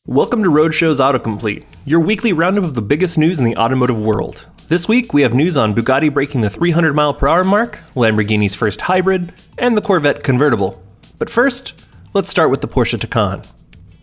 Welcome to Roadshow's AutoComplete, your weekly roundup of the biggest news in the automotive world. This week, we have news on Bugatti breaking the 300 mile per hour mark, Lamborghini's first hybrid, and the Corvette convertible. But first, let's start with the Porsche Taycan.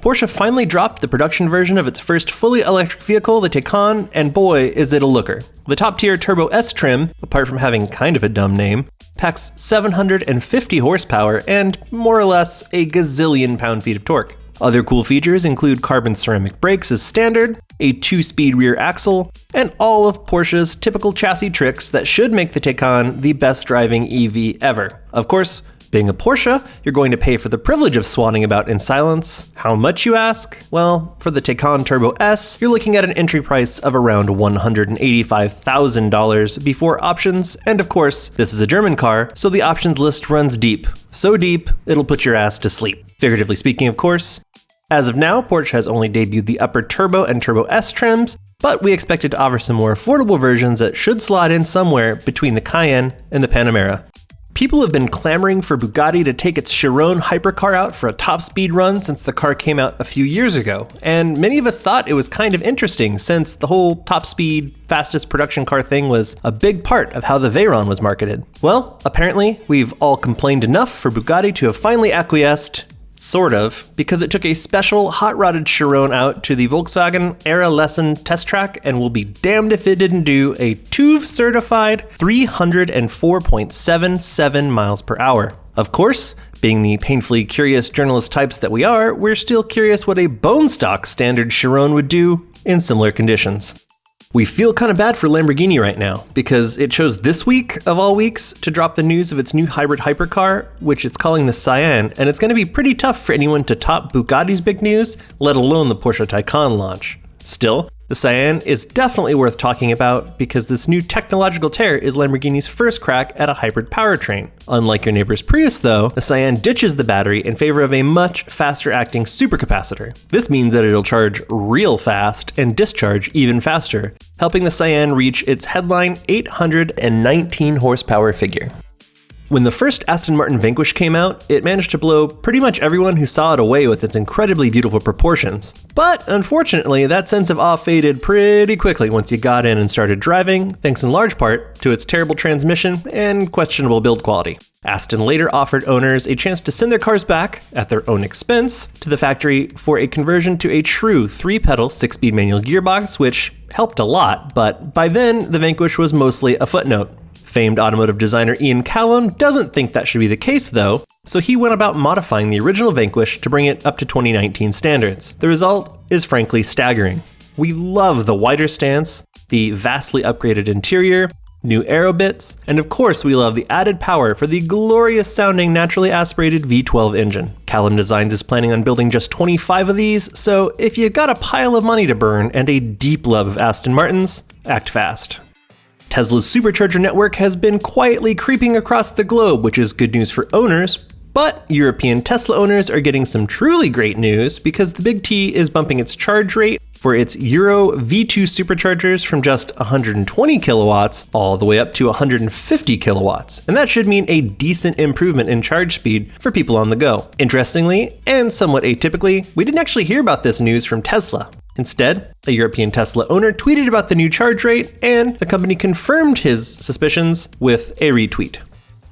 Porsche finally dropped the production version of its first fully electric vehicle, the Taycan, and boy, is it a looker. The top-tier Turbo S trim, apart from having kind of a dumb name, packs 750 horsepower and, more or less, a gazillion pound-feet of torque. Other cool features include carbon ceramic brakes as standard, a 2-speed rear axle, and all of Porsche's typical chassis tricks that should make the Taycan the best driving EV ever. Of course, being a Porsche, you're going to pay for the privilege of swanning about in silence. How much, you ask? Well, for the Taycan Turbo S, you're looking at an entry price of around $185,000 before options, and of course, this is a German car, so the options list runs deep. So deep, it'll put your ass to sleep. Figuratively speaking, of course. As of now, Porsche has only debuted the upper Turbo and Turbo S trims, but we expect it to offer some more affordable versions that should slot in somewhere between the Cayenne and the Panamera. People have been clamoring for Bugatti to take its Chiron hypercar out for a top speed run since the car came out a few years ago, and many of us thought it was kind of interesting since the whole top speed, fastest production car thing was a big part of how the Veyron was marketed. Well, apparently, we've all complained enough for Bugatti to have finally acquiesced. Sort of, because it took a special hot-rodded Chiron out to the Volkswagen Era Lesson test track and will be damned if it didn't do a TÜV-certified 304.77 miles per hour. Of course, being the painfully curious journalist types that we are, we're still curious what a bone stock standard Chiron would do in similar conditions. We feel kind of bad for Lamborghini right now, because it chose this week, of all weeks, to drop the news of its new hybrid hypercar, which it's calling the Sian, and it's going to be pretty tough for anyone to top Bugatti's big news, let alone the Porsche Taycan launch. Still, the Sian is definitely worth talking about because this new technological tear is Lamborghini's first crack at a hybrid powertrain. Unlike your neighbor's Prius though, the Sian ditches the battery in favor of a much faster acting supercapacitor. This means that it'll charge real fast and discharge even faster, helping the Sian reach its headline 819 horsepower figure. When the first Aston Martin Vanquish came out, it managed to blow pretty much everyone who saw it away with its incredibly beautiful proportions. But unfortunately, that sense of awe faded pretty quickly once you got in and started driving, thanks in large part to its terrible transmission and questionable build quality. Aston later offered owners a chance to send their cars back, at their own expense, to the factory for a conversion to a true 3-pedal 6-speed manual gearbox, which helped a lot, but by then, the Vanquish was mostly a footnote. Famed automotive designer Callum doesn't think that should be the case though, so he went about modifying the original Vanquish to bring it up to 2019 standards. The result is frankly staggering. We love the wider stance, the vastly upgraded interior, new aero bits, and of course we love the added power for the glorious sounding naturally aspirated V12 engine. Callum Designs is planning on building just 25 of these, so if you got a pile of money to burn and a deep love of Aston Martins, act fast. Tesla's Supercharger network has been quietly creeping across the globe, which is good news for owners, but European Tesla owners are getting some truly great news because the Big T is bumping its charge rate for its Euro V2 superchargers from just 120 kilowatts all the way up to 150 kilowatts, and that should mean a decent improvement in charge speed for people on the go. Interestingly, and somewhat atypically, we didn't actually hear about this news from Tesla. Instead, a European Tesla owner tweeted about the new charge rate, and the company confirmed his suspicions with a retweet.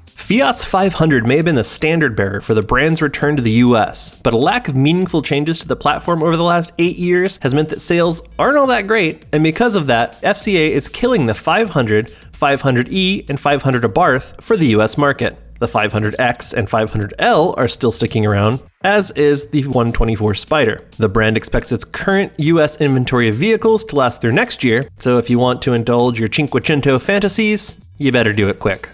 Fiat's 500 may have been the standard bearer for the brand's return to the US, but a lack of meaningful changes to the platform over the last 8 years has meant that sales aren't all that great, and because of that, FCA is killing the 500, 500e, and 500 Abarth for the US market. The 500X and 500L are still sticking around, as is the 124 Spider. The brand expects its current US inventory of vehicles to last through next year, so if you want to indulge your Cinquecento fantasies, you better do it quick.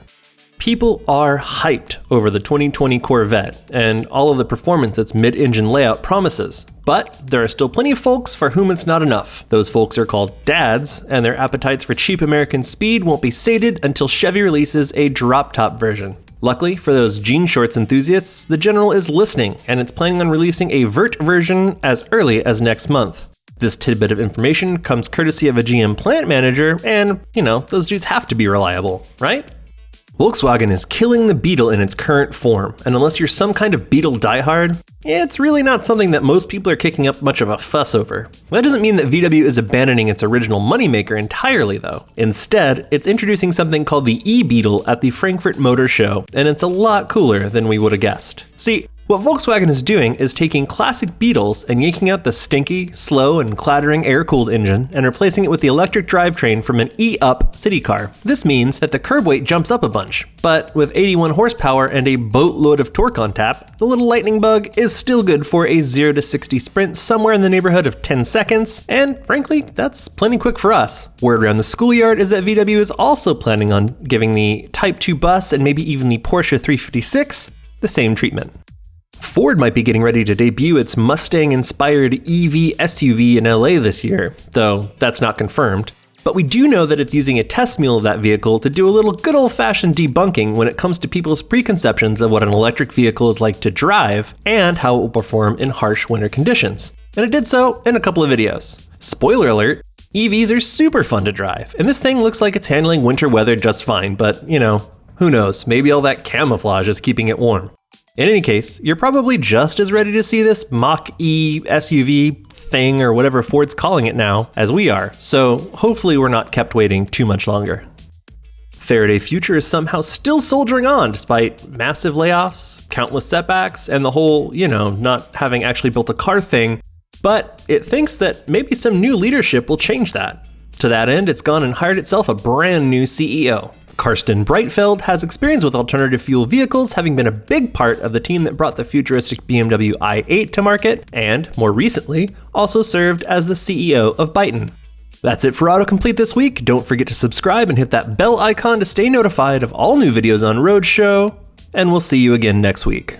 People are hyped over the 2020 Corvette and all of the performance its mid-engine layout promises. But there are still plenty of folks for whom it's not enough. Those folks are called dads, and their appetites for cheap American speed won't be sated until Chevy releases a drop-top version. Luckily for those jean shorts enthusiasts, the General is listening, and it's planning on releasing a vert version as early as next month. This tidbit of information comes courtesy of a GM plant manager, and, those dudes have to be reliable, right? Volkswagen is killing the Beetle in its current form, and unless you're some kind of Beetle diehard, it's really not something that most people are kicking up much of a fuss over. That doesn't mean that VW is abandoning its original moneymaker entirely though. Instead, it's introducing something called the E-Beetle at the Frankfurt Motor Show, and it's a lot cooler than we would have guessed. See, what Volkswagen is doing is taking classic Beetles and yanking out the stinky, slow, and clattering air-cooled engine and replacing it with the electric drivetrain from an E-Up city car. This means that the curb weight jumps up a bunch, but with 81 horsepower and a boatload of torque on tap, the little lightning bug is still good for a 0 to 60 sprint somewhere in the neighborhood of 10 seconds, and frankly, that's plenty quick for us. Word around the schoolyard is that VW is also planning on giving the Type 2 bus and maybe even the Porsche 356 the same treatment. Ford might be getting ready to debut its Mustang-inspired EV SUV in LA this year, though that's not confirmed. But we do know that it's using a test mule of that vehicle to do a little good old-fashioned debunking when it comes to people's preconceptions of what an electric vehicle is like to drive and how it will perform in harsh winter conditions. And it did so in a couple of videos. Spoiler alert, EVs are super fun to drive, and this thing looks like it's handling winter weather just fine, but who knows, maybe all that camouflage is keeping it warm. In any case, you're probably just as ready to see this Mach-E SUV thing or whatever Ford's calling it now as we are, so hopefully we're not kept waiting too much longer. Faraday Future is somehow still soldiering on despite massive layoffs, countless setbacks, and the whole, not having actually built a car thing, but it thinks that maybe some new leadership will change that. To that end, it's gone and hired itself a brand new CEO. Karsten Breitfeld has experience with alternative fuel vehicles, having been a big part of the team that brought the futuristic BMW i8 to market, and, more recently, also served as the CEO of Byton. That's it for AutoComplete this week. Don't forget to subscribe and hit that bell icon to stay notified of all new videos on Roadshow, and we'll see you again next week.